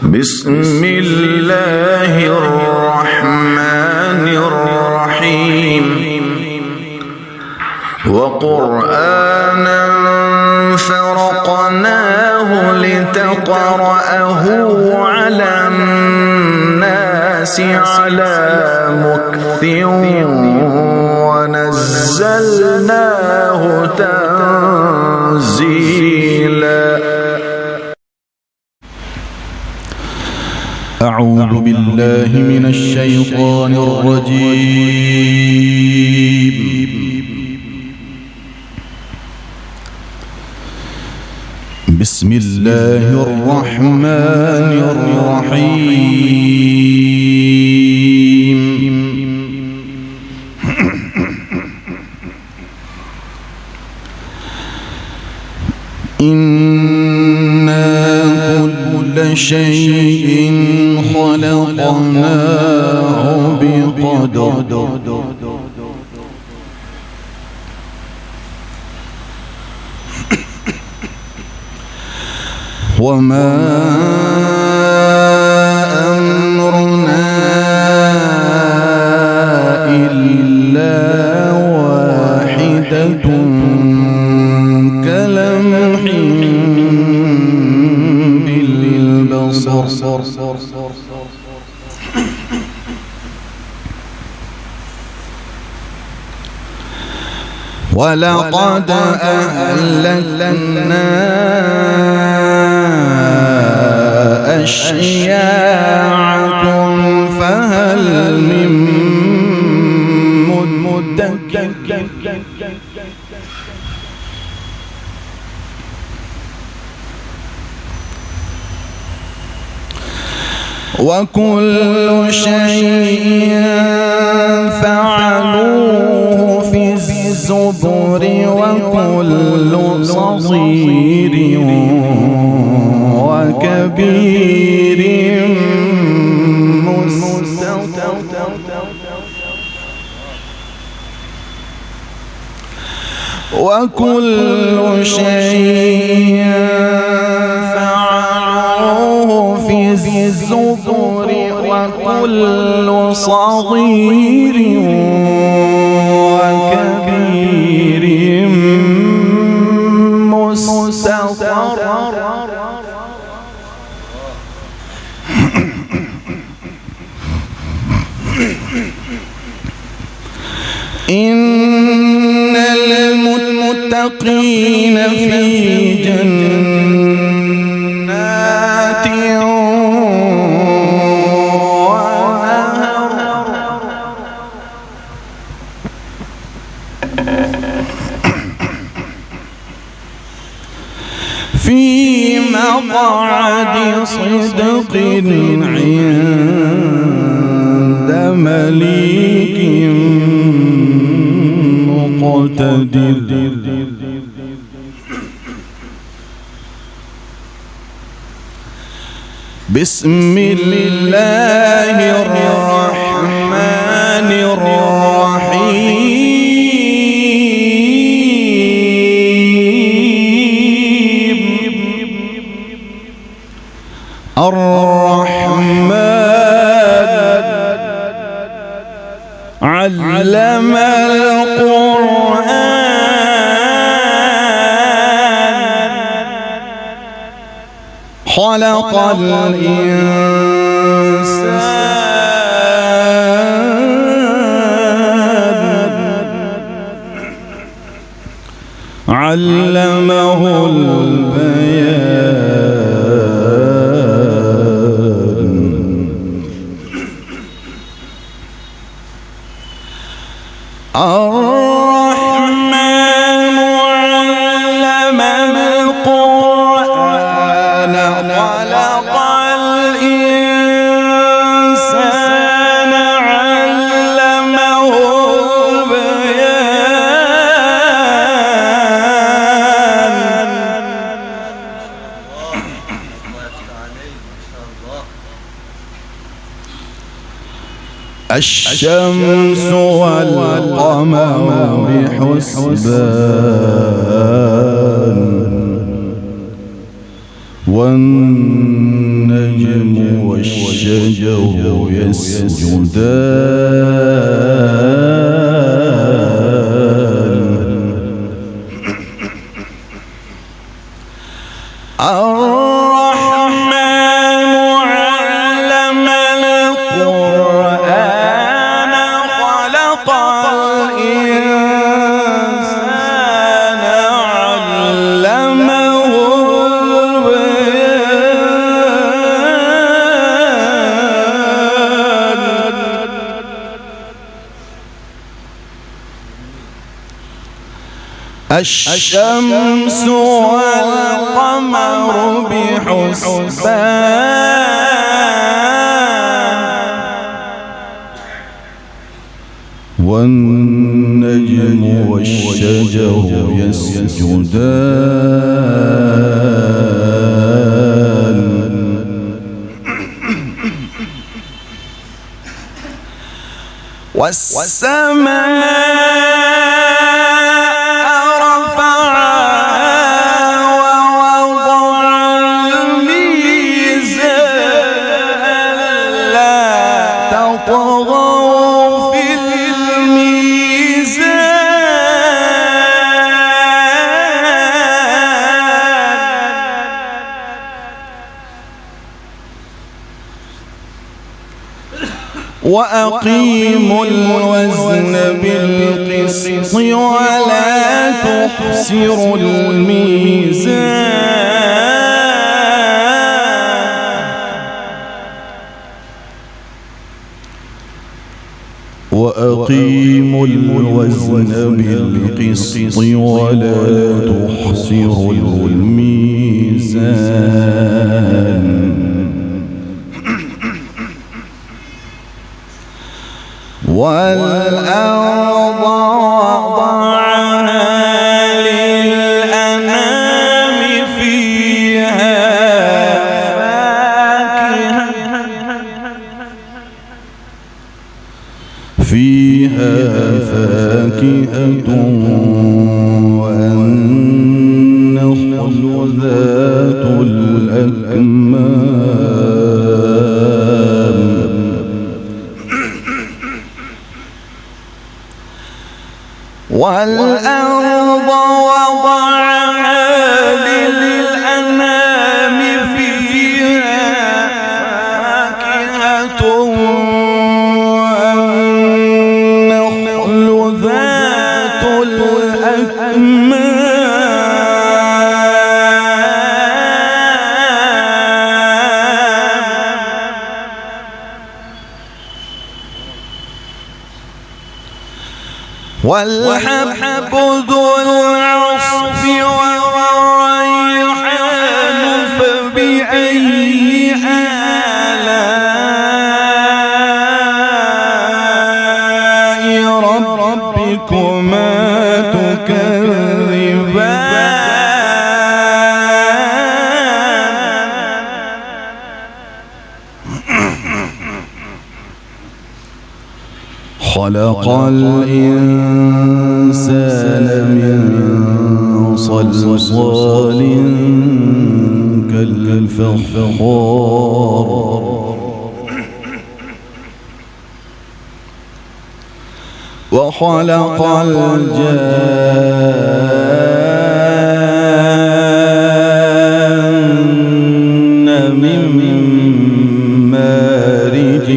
بسم الله الرحمن الرحيم وقرآنا فرقناه لتقرأه على الناس على مكث ونزلناه تنزيلا. أعوذ بالله من الشيطان الرجيم. بسم الله الرحمن الرحيم. إنا كل شيء خلقناه بقدر وما أمرنا إلا واحدة كلمح بالبصر ولقد أهلكنا أشياعكم فهل من مدكر. وكل شيء فعلوه في الزبر وكل صغير وكبير مستطر. وكل شيء فعلوه في الزبر وكل صغير وكبير مستطر. إن المتقين في جنات ونهر في مقعد صدق عند مليك مقتدر. بسم الله الرحمن الرحيم. الرحمن علم القرآن خلق الإنسان علمه البيان. الرحمن علم القرآن خلق الإنسان علمه البيان. الشمس والقمر بحسبان والنجم والشجر يسجدان الرحمن علم القرآن خلق الإنسان علمه الشمس والقمر بحسبان والنجم والشجر يسجدان والسماء طغوا في الميزان وأقيموا الوزن بالقسط ولا تخسروا الميزان وأقيموا الوزن بالقسط ولا تخسروا الميزان والأرض وضعها للأنام فيها فاكهة والنخل ذات الأكمام والأرض وضعها للأنام فيها فاكهة والنخل ذات الأكمام والحب ذو العصف والريحان فبأي آلاء ربكما تكذبان خلق الإنسان من صلصال كالفخار وخلق الجان من مارج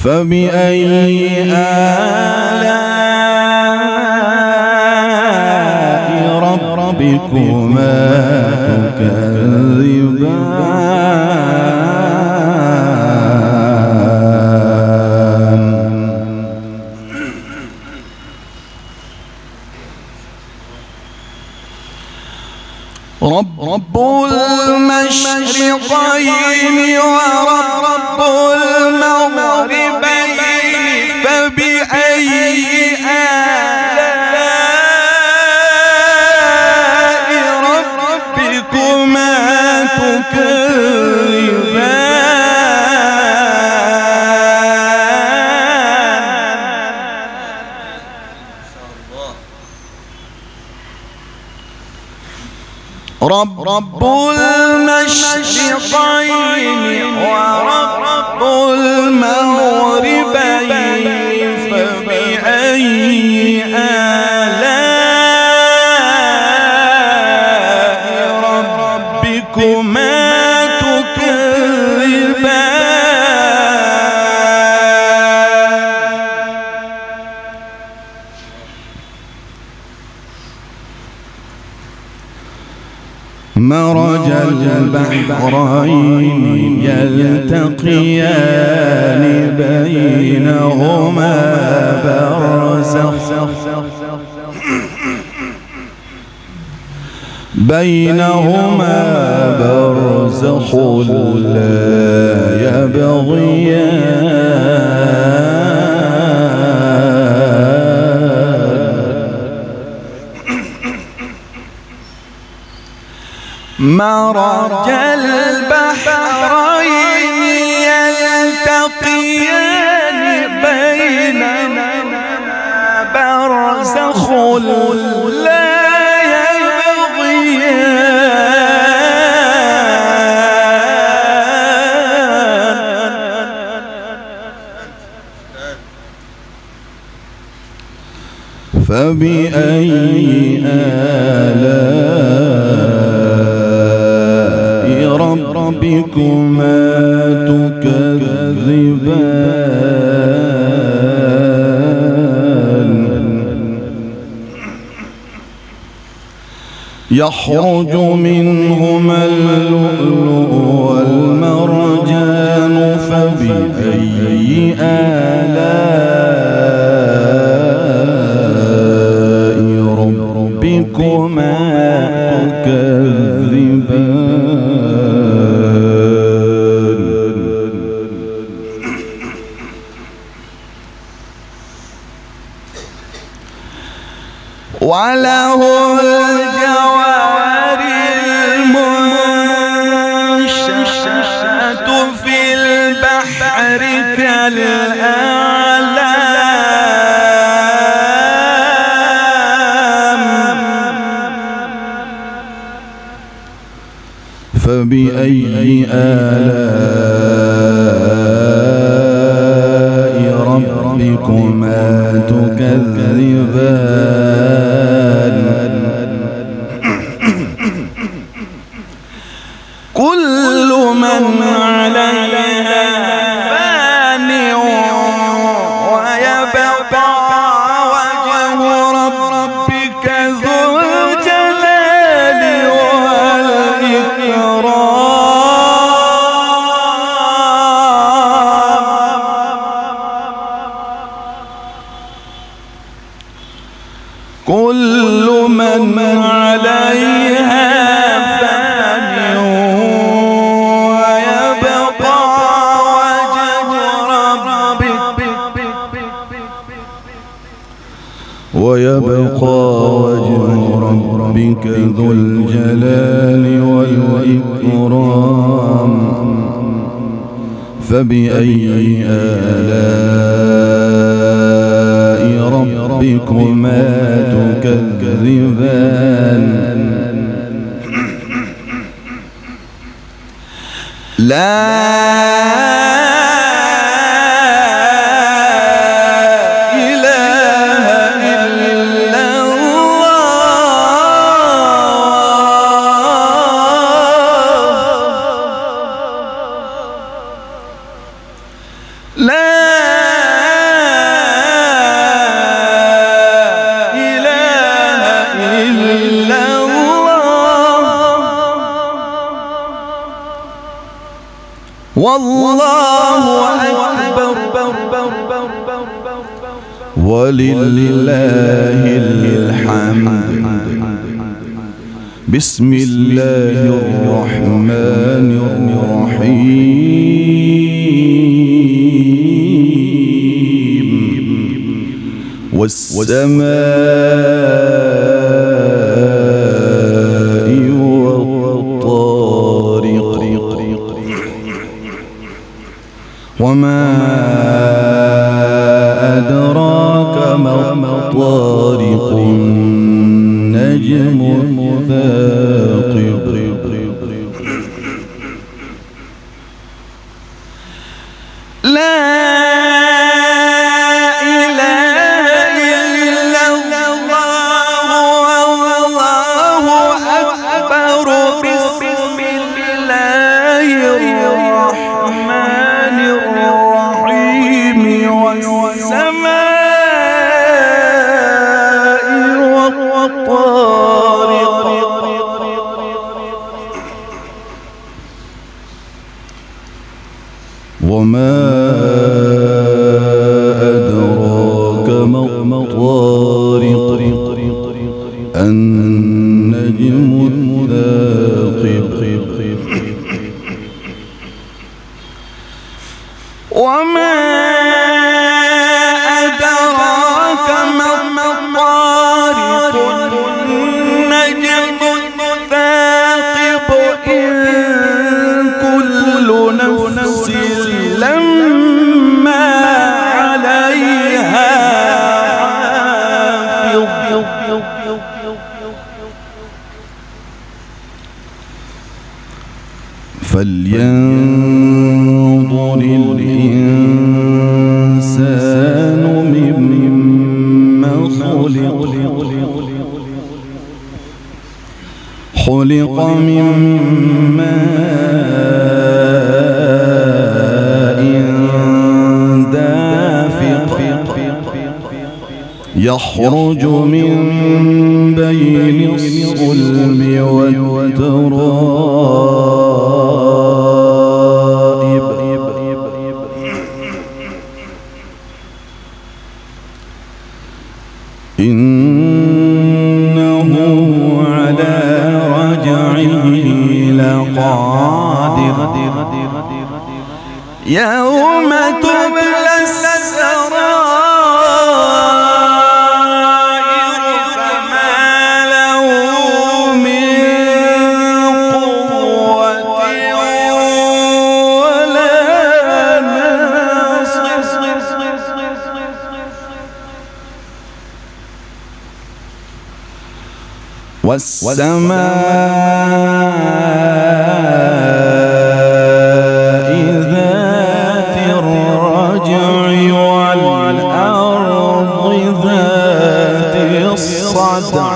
فبأي آلاء ربكما تكذبان رب المشرقين ورب المغربين فبأي آلاء ربكما تكذبان رب المشرقين ورب المغربين فبأي آلاء ربكما تكذبان مرج البحرين يلتقيان بينهما برزخ لا يبغيان مرج البحرين يلتقيان بينهما برزخ لا يبغيان فبأي آلاء ربكما تكذبان يخرج منهما اللؤلؤ والمرجان فبأي آلاء ربكما تكذبان وله الجوار المنشآت في البحر كالأعلام فبأي آلاء ربكما تكذبان كل من عليها فان ويبقى وجه ربك ذو الجلال والإكرام كل من عليها ويبقى وجه ربك ذو الجلال والإكرام فبأي آلاء ربكما تكذبان والله أكبر ولله الحمد. بسم الله الرحمن الرحيم والسماء والطارق وما أدراك ما الطارق النجم الثاقب كما الطارق النجم الثاقب وما أدراك ما الطارق النجم الثاقب إن كل نفس لما عليها حافظ فلينظر الإنسان مما خلق من ماء دافق يخرج من بين الصلب والترائب إنه على رجعه لقادر يوم تبلى السرائر فما له من قوة ولا ناصر والسماء ذات الرجع والأرض ذات الصدع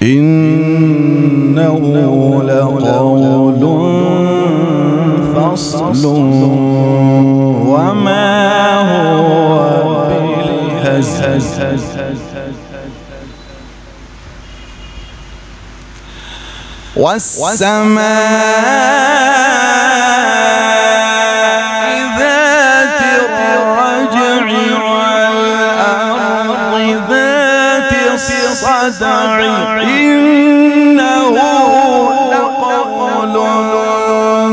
إنه لقول فصل وما هو بالهزل والسماء ذات الرجع والأرض ذات الصدع إنه لقول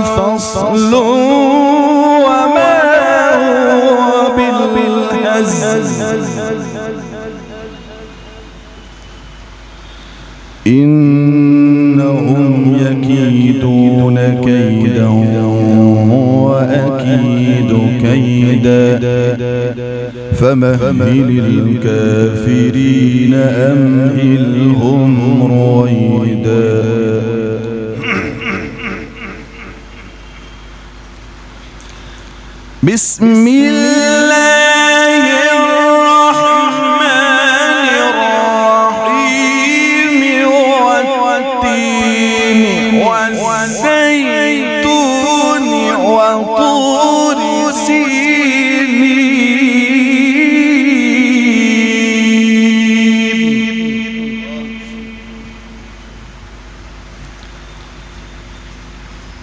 فصل وما هو بالهزل إنهم يكيدون كيدا وأكيد كيدا فمهل الكافرين أمهلهم رويدا بسم الله الرحمن الرحيم والتين والزيتون وطور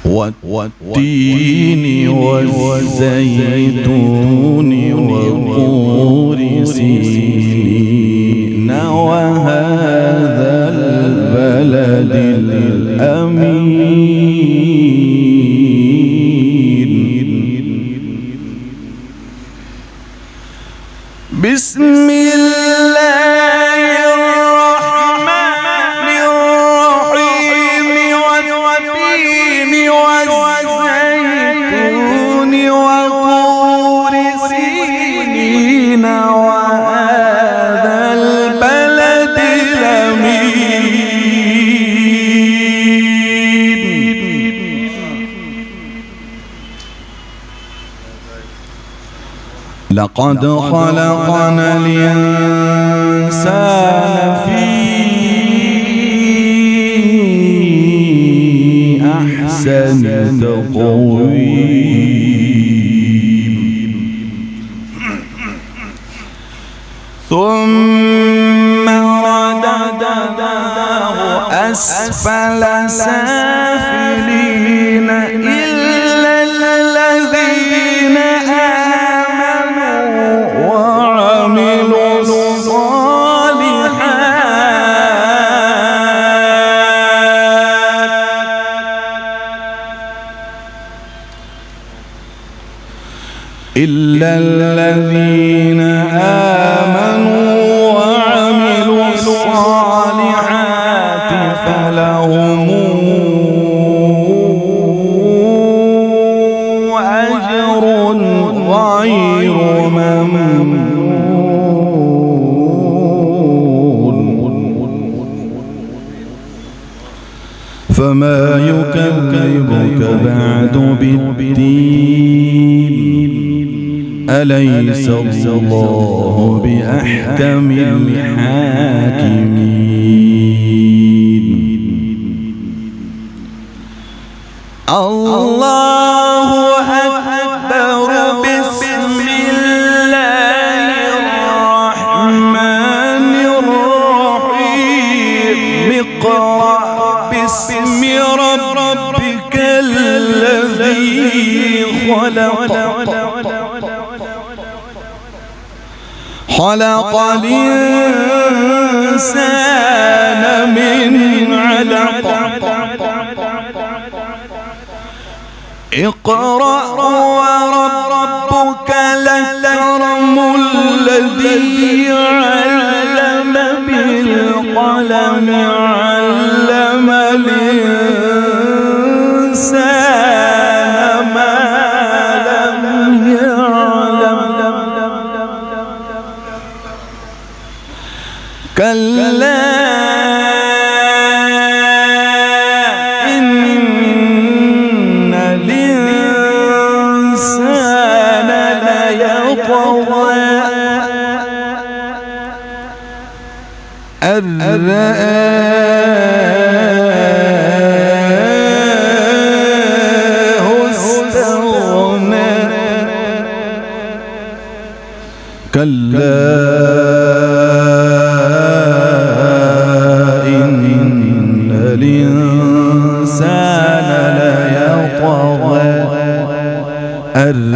سينين والتين والزيتون وطور سينين وهذا البلد الأمين بسم الله الرحمن الرحيم والتين والزيتون وطور سينين وهذا البلد الأمين لقد خلقنا الإنسان في أحسن تقويم ثم رددناه أسفل سافلين إلا الذين إلا الذين آمنوا وعملوا الصالحات فلهم أجر غير ممنون. فما يكذبك بعد بالدين أليس الله بأحكم الحاكمين. الله أكبر. بسم الله الرحمن الرحيم. اقرأ باسم ربك الذي خلق الإنسان من علق. اقرأ وربك الأكرم الذي علم بالقلم علم الإنسان ما لم يعلم. كلا إن الإنسان ليطغى أن رآه استغنى. كلا إن الإنسان ليطغى أن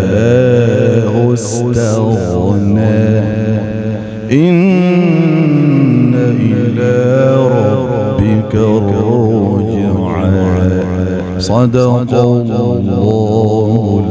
رآه استغنى. إن إلى ربك الرجعى. صدق الله